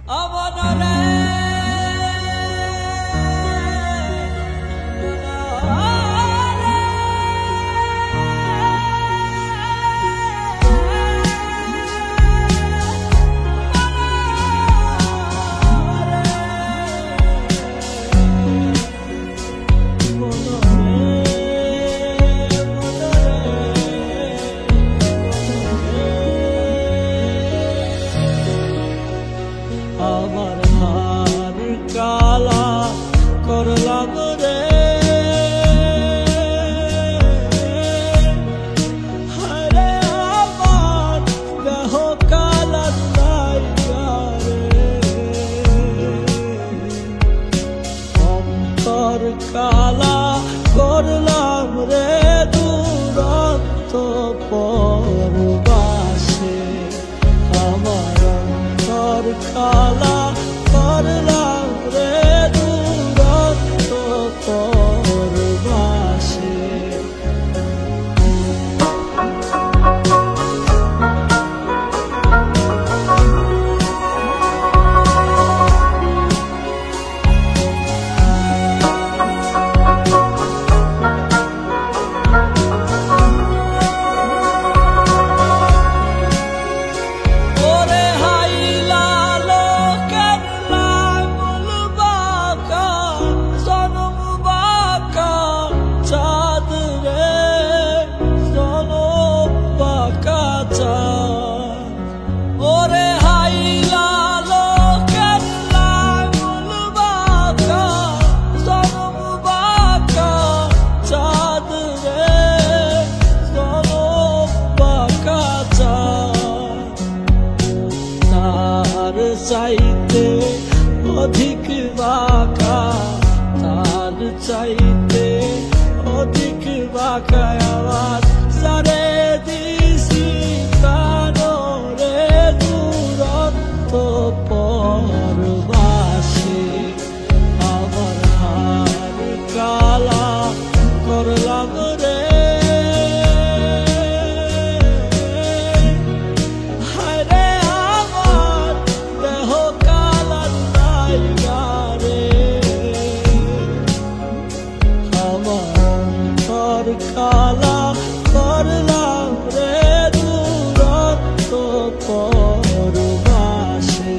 আমার হার কালা করলাম রে, হারে আমার দেহ কালা রে, অন্তর কালা করলাম রে দুরন্ত পরবাসে। আমার অন্তর কালা করলাম রে দুরন্ত পরবাসে। চাইতে অধিক বাঁকা, তার চাইতে অধিক বাঁকা আমার সারে দিছি কানো রে দুরন্ত পরবাসে। আমার হার কালা করলাম রে, কালা করলাম রে দুরন্ত পরবাসে।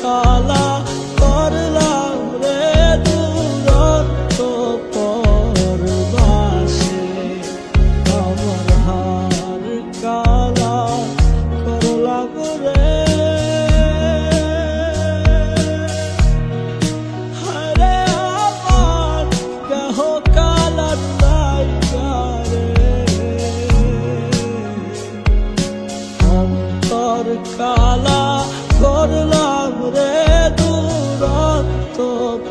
কালা করলাম রে দুরন্ত পরবাসে। আমার হার কালা করলাম রে, হারে আমার দেহ কালা রে, অন্তর কালা করলাম রে দুরন্ত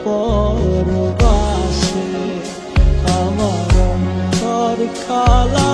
পরবাসে। আমার অন্তর কালা